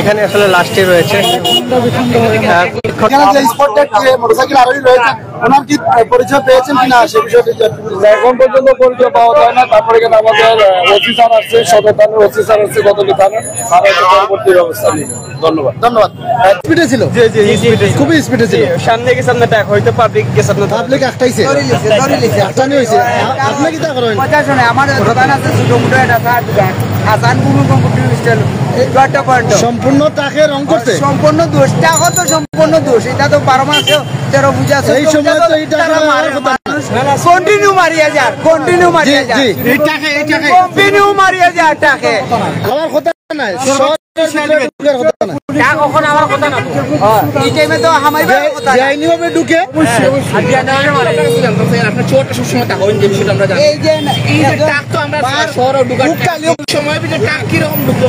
এখানে আসলে লাস্টে রয়েছে। এখন পর্যন্ত পরিচয় পাওয়া যায় না। তারপরে এখানে আমাদের ওসি স্যার আসছে, সদর থানার ওসি স্যার আসছে গতকাল থানা, স্যার পরবর্তী ব্যবস্থা নিয়ে। ধন্যবাদ। ধন্যবাদ। স্পিডে ছিল, খুবই স্পিডে ছিল। সামনে গেছে আপনার ট্যাগ হয়তো পাবলিক গেছে আপনার পাবলিক একটাইছে আটানি হয়েছে। আপনি কি তা করেন? আমার দোকান আছে ছোট মোটো একটা চার দোকান আসান কোনো কম্পিউটার স্টাইল সম্পূর্ণ টাকে রং করতে সম্পূর্ণ দোষ। টাকা তো সম্পূর্ণ দোষ, এটা তো 12 মাসে 13 বুঝা এই সময় তো এই টাকা কন্টিনিউ মারিয়া যায়, কন্টিনিউ মারিয়া যায়, এই টাকা কন্টিনিউ মারিয়া যায় টাকা। আমার কথা নাই, আমার কথা না এই টাইমে তো আমারই কথা যায়নি ভাবে ঢুকে আপনার চোরটা সবসময় টাকা ওই যে বিষয়টা আমরা জানি। এই যে এই যে টাক তো আমরা শহরে ঢুকার সময় ভিতরে টাক কিরকম ঢুকলো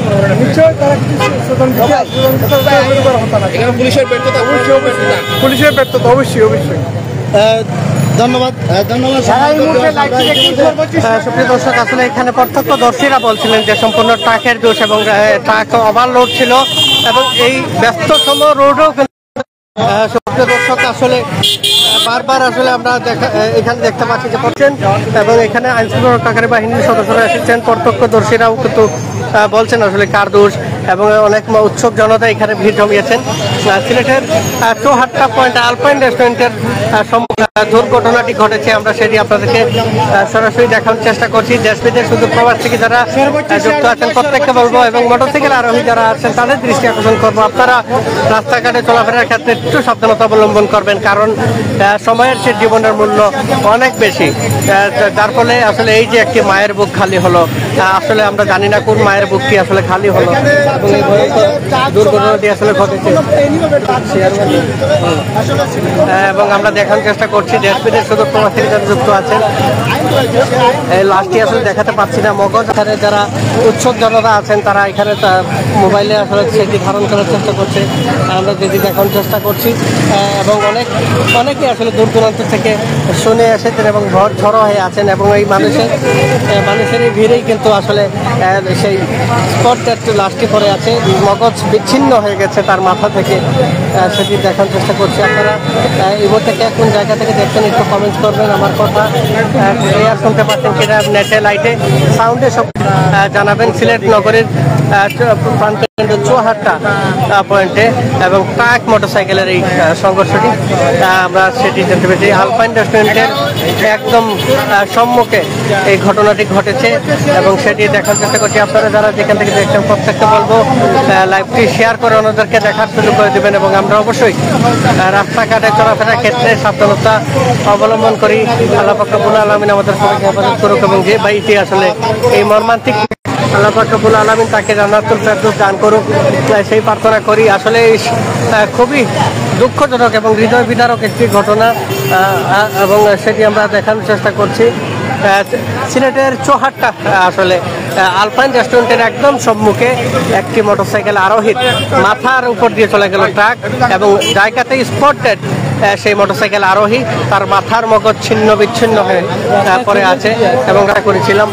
এখানে পুলিশের ব্যর্থতা, পুলিশের ব্যর্থতা অবশ্যই অবশ্যই। ধন্যবাদ। সুপ্রিয় দর্শক, আসলে এখানে প্রত্যক্ষদর্শীরা বলছিলেন যে সম্পূর্ণ ট্রাকের দোষ এবং ট্রাক ওভারলোড ছিল এবং এই ব্যস্ততম রোডও সুপ্রিয় দর্শক আসলে বারবার আসলে আমরা এখানে দেখতে পাচ্ছি যে করছেন এবং এখানে আইনশৃঙ্খলা বাহিনীর সদস্যরা এসেছেন। প্রত্যক্ষদর্শীরাও কিন্তু বলছেন আসলে কার দোষ এবং অনেক উৎসুক জনতা এখানে ভিড় জমিয়েছেন। সিলেটের চৌহাট্টা পয়েন্ট আলপাইন রেস্টুরেন্টের দুর্ঘটনাটি ঘটেছে, আমরা সেটি আপনাদেরকে সরাসরি দেখানোর চেষ্টা করছি। দেশ বিদেশ শুধু প্রবাস থেকে যারা যুক্ত আছেন প্রত্যেককে বলবো এবং মোটরসাইকেল আরোহী যারা আছেন তাদের দৃষ্টি আকর্ষণ করবো, আপনারা রাস্তাঘাটে চলাফেরার ক্ষেত্রে একটু সাবধানতা অবলম্বন করবেন, কারণ সময়ের সে জীবনের মূল্য অনেক বেশি। যার ফলে আসলে এই যে একটি মায়ের বুক খালি হলো, আসলে আমরা জানি না কোন মায়ের বুকটি আসলে খালি হলো এবং এই ভয়ঙ্কর দুর্ঘটনাটি আসলে ঘটেছে এবং আমরা দেখানোর চেষ্টা করছি দেশ বিদেশ শুধু প্রবাস থেকে যারা যুক্ত আছেন। এই লাস্টটি আসলে দেখাতে পাচ্ছি না। মগজ এখানে যারা উৎসুক জনতা আছেন তারা এখানে মোবাইলে আসলে সেটি ধারণ করার চেষ্টা করছে, আমরা যেটি দেখানোর চেষ্টা করছি এবং অনেকে আসলে দূর দূরান্ত থেকে শুনে এসেছেন এবং ঝড়ো হয়ে আছেন এবং এই মানুষের এই ভিড়েই কিন্তু আসলে সেই স্পটটা একটু লাস্টে পড়ে আছে, মগজ বিচ্ছিন্ন হয়ে গেছে তার মাথা থেকে, সেটি দেখানোর চেষ্টা করছি। আপনারা এই মুহূর্তে কোন জায়গা থেকে দেখছেন একটু কমেন্ট করবেন। আমার কথা ক্লিয়ার শুনতে পাচ্ছেন কিনা, নেটে লাইটে সাউন্ডে সব জানাবেন। সিলেট নগরের প্রাণকেন্দ্র চৌহাট্টা পয়েন্টে এবং ট্রাক মোটরসাইকেলের এই সংঘর্ষটি আমরা সেটি জানতে পেরেছি। আলপাইন রেস্টুরেন্টের একদম সম্মুখে এই ঘটনাটি ঘটেছে এবং সেটি দেখার চেষ্টা করছি। আপনারা যারা যেখান থেকে দেখছেন প্রত্যেককে বলবো লাইভটি শেয়ার করে অন্যদেরকে দেখার সুযোগ করে দেবেন এবং আমরা অবশ্যই রাস্তাঘাটে চলাফেরার ক্ষেত্রে সাবধানতা অবলম্বন করি। আল্লাহ পাক রব্বুল আলামিন আমাদের সবাইকে হেফাজত করুক এবং যে বাইটি আসলে এই মর্মান্তিক আল্লাহ পাক রব্বুল আলামিন তাকে জান্নাতুল ফেরদৌস দান করুক, সেই প্রার্থনা করি। আসলে খুবই দুঃখজনক এবং হৃদয় বিদারক একটি ঘটনা এবং সেটি আমরা দেখানোর চেষ্টা করছি। সিলেটের চৌহাট্টা আসলে আলপাইন রেস্টুরেন্টের একদম সম্মুখে একটি মোটরসাইকেল আরোহীর মাথার উপর দিয়ে চলে গেল ট্রাক এবং জায়গাতেই স্পট ডেড সেই মোটরসাইকেল আরোহী, তার মাথার মগজ ছিন্ন বিচ্ছিন্ন হয়ে পড়ে আছে এবং করেছিলাম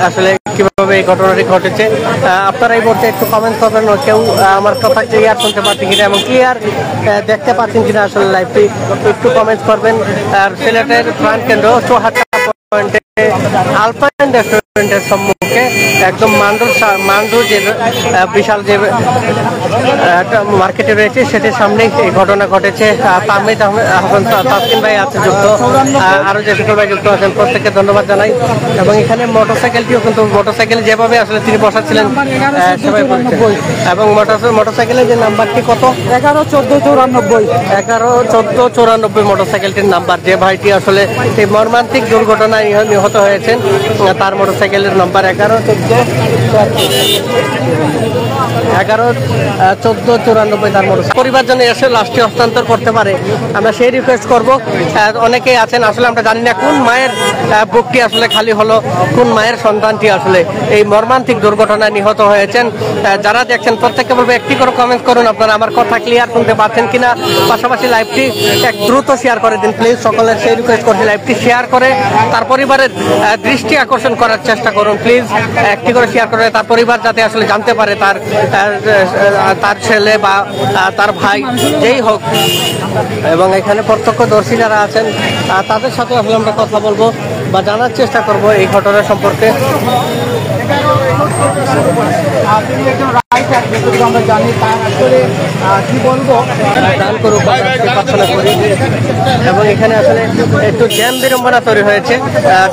আসলে কিভাবে এই ঘটনাটি ঘটেছে। আপনারা এই মুহূর্তে একটু কমেন্ট করবেন কেউ আমার কথা ক্লিয়ার শুনতে পাচ্ছেন কিনা এবং ক্লিয়ার দেখতে পাচ্ছেন কিনা আসলে লাইভটি একটু কমেন্ট করবেন। আর সিলেটের প্রাণকেন্দ্র চৌহাট্টা পয়েন্টে আলপাইন রেস্টুরেন্টের সম্মুখে একদম মান্ডু যে বিশাল যে মার্কেটে রয়েছে সেটির সামনেই এই ঘটনা ঘটেছে। তাহমিদ হাসান তাসকিন ভাই আছে যুক্ত, আরো যে সকল ভাই যুক্ত আছেন প্রত্যেককে ধন্যবাদ জানাই এবং এখানে মোটরসাইকেলটিও কিন্তু মোটরসাইকেল যেভাবে আসলে তিনি বসাচ্ছিলেন সবাই এবং মোটরসাইকেলের যে নাম্বারটি কত 11-14-94 মোটরসাইকেলটির নাম্বার, যে ভাইটি আসলে এই মর্মান্তিক দুর্ঘটনায় নিহত হয়েছেন তার মোটরসাইকেলের নাম্বার 11-14-94 তার মোটরসাইকেল। পরিবার জন্য এসে লাশটি হস্তান্তর করতে পারে আমরা সেই রিকোয়েস্ট করব। অনেকেই আছেন আসলে আমরা জানি না কোন মায়ের বুকটি আসলে খালি হলো, কোন মায়ের সন্তানটি আসলে এই মর্মান্তিক দুর্ঘটনায় নিহত হয়েছেন। যারা দেখছেন প্রত্যেককে বলবো একটি করে কমেন্ট করুন আপনারা আমার কথা ক্লিয়ার শুনতে পাচ্ছেন কিনা, পাশাপাশি লাইভটি এক দ্রুত শেয়ার করে দিন প্লিজ। সকলের সেই রিকোয়েস্ট করছি লাইভটি শেয়ার করে তার পরিবারের দৃষ্টি আকর্ষণ করার চেষ্টা করুন প্লিজ। একটি করে শেয়ার করে তার পরিবার যাতে আসলে জানতে পারে তার তার ছেলে বা তার ভাই যেই হোক, এবং এখানে প্রত্যক্ষদর্শী যারা আছেন তাদের সাথে আসলে আমরা কথা বলবো বা জানার চেষ্টা করব এই ঘটনা সম্পর্কে। আমরা জানি তার আসলে কি বলবো, দান করুক বা প্রার্থনা করি। এবং এখানে আসলে একটু জ্যাম বিড়ম্বনা তৈরি হয়েছে,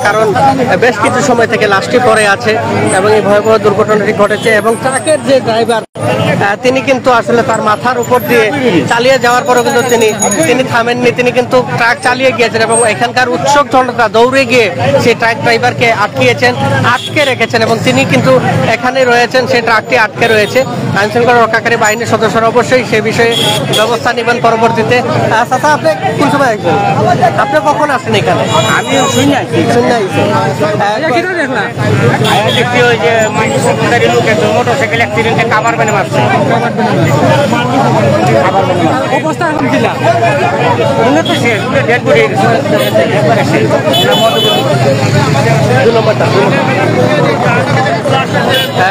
কারণ বেশ কিছু সময় থেকে লাশটি পড়ে আছে এবং এই ভয়াবহ দুর্ঘটনাটি ঘটেছে। এবং ট্রাকের যে ড্রাইভার তিনি কিন্তু আসলে তার মাথার উপর দিয়ে চালিয়ে যাওয়ার পরেও কিন্তু তিনি থামেননি, তিনি কিন্তু ট্রাক চালিয়ে গিয়েছেন এবং এখানকার উৎসুক জনতা দৌড়ে গিয়ে সেই ট্রাক ড্রাইভারকে আটকে রেখেছেন এবং তিনি কিন্তু এখানে রয়েছেন, সেই ট্রাকটি আটকে রয়েছে। আইন শৃঙ্খলা রক্ষাকারী বাহিনীর সদস্যরা অবশ্যই সে বিষয়ে ব্যবস্থা নেবেন পরবর্তীতে। চাচা, আপনি কোন সময় আসবেন? আপনি কখন আসেন এখানে? আমি শুনি শূন্য আইসেন। দেখছি ওই যে লোক একজন মোটরসাইকেল অ্যাক্সিডেন্টে কাবার বেনে মারছে। অবস্থা এখন দিলা উনি তো শেষ, ডেড বডি একবারে শেষ।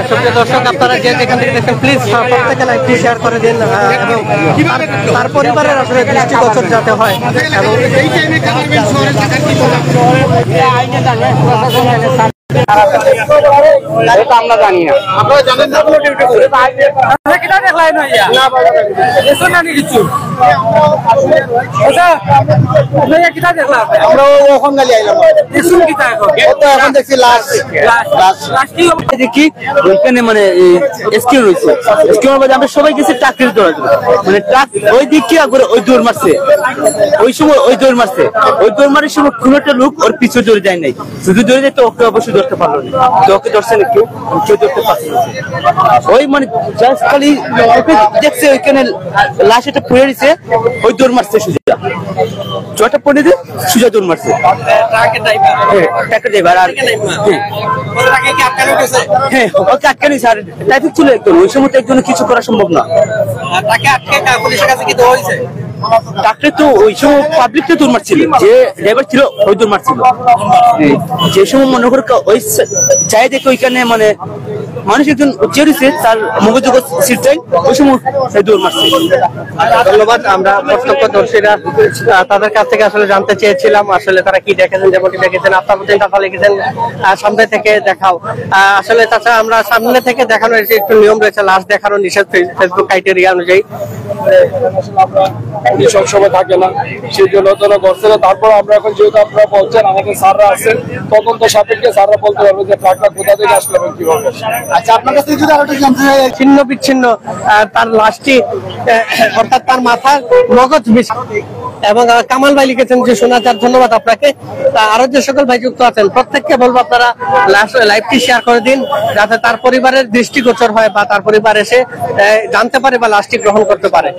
সুপ্রিয় দর্শক, আপনারা যে যেখান থেকে দেখেন প্লিজ প্রত্যেকে লাইভটি শেয়ার করে দিন এবং তার পরিবারের আসলে দৃষ্টিগোচর যাতে হয়। এবং আমরা জানি না, আপনারা জানেন না আমরা ওখান গালি আইলাম এখন দেখছি লাশ দেখি ওইখানে মানে স্কিল রয়েছে, স্কিল মধ্যে আমরা সবাই গেছি ট্রাকের দৌড়াতে, মানে ট্রাক ওই দিক কি করে ওই দৌড় মারছে, ওই সময় ওই দৌড় মারছে, ওই দৌড় মারার সময় কোন একটা লোক ওর পিছু দৌড়ে যায় নাই, শুধু দৌড়ে যায় তো ওকে অবশ্যই ধরতে পারলো না, তো ওকে ধরছে না কেউ ধরতে পারছে না। ওই মানে জাস্ট খালি ওকে দেখছে ওইখানে লাশ একটা পড়ে দিছে, ওই দৌড় মারছে সোজা, জয়টা পড়ে দিয়ে সোজা দৌড় মারছে ট্রাকের ড্রাইভার। আর হ্যাঁ ওকে আটকে নিয়েছে, আর ট্রাফিক ছিল একজন, ওই সময় তো একজনের কিছু করা সম্ভব না। ডাক্তার তো ওই সময় পাবলিক তো দৌড় মারছিল, যে ড্রাইভার ছিল ওই দৌড় মারছিল, যে সময় মনে করে ওই চাই দেখে ওইখানে মানে মানুষ একজন চেয়েছে তার মগজ সিটটাই ওই সময় দৌড় মারছে। ধন্যবাদ। আমরা প্রত্যক্ষদর্শীরা তাদের কাছ থেকে আসলে জানতে চেয়েছিলাম আসলে তারা কি দেখেছেন, যেমনটি দেখেছেন আপনার প্রতি টাকা লিখেছেন সামনে থেকে দেখাও। আসলে তাছাড়া আমরা সামনে থেকে দেখানোর একটু নিয়ম রয়েছে, লাশ দেখানো নিষেধ ফেসবুক ক্রাইটেরিয়া অনুযায়ী। সবসময় থাকে না, সেই জন্য তারা করছে না। তারপর আমরা এখন যেহেতু আপনারা বলছেন, আমাদের স্যাররা আছেন তদন্ত সাপেক্ষে, স্যাররা বলতে পারবে যে ট্রাকটা কোথা থেকে আসলো এবং কিভাবে। আচ্ছা, আপনার কাছে যদি আরো জানতে চাই, ছিন্ন বিচ্ছিন্ন তার লাশটি, অর্থাৎ তার মাথার মগজ এবং কামাল ভাই লিখেছেন যে সোনাচার, ধন্যবাদ আপনাকে। আরো যে সকল ভাই যুক্ত আছেন প্রত্যেককে বলবো আপনারা লাইভটি শেয়ার করে দিন, যাতে তার পরিবারের দৃষ্টিগোচর হয় বা তার পরিবার এসে জানতে পারে বা লাশটি গ্রহণ করতে পারে।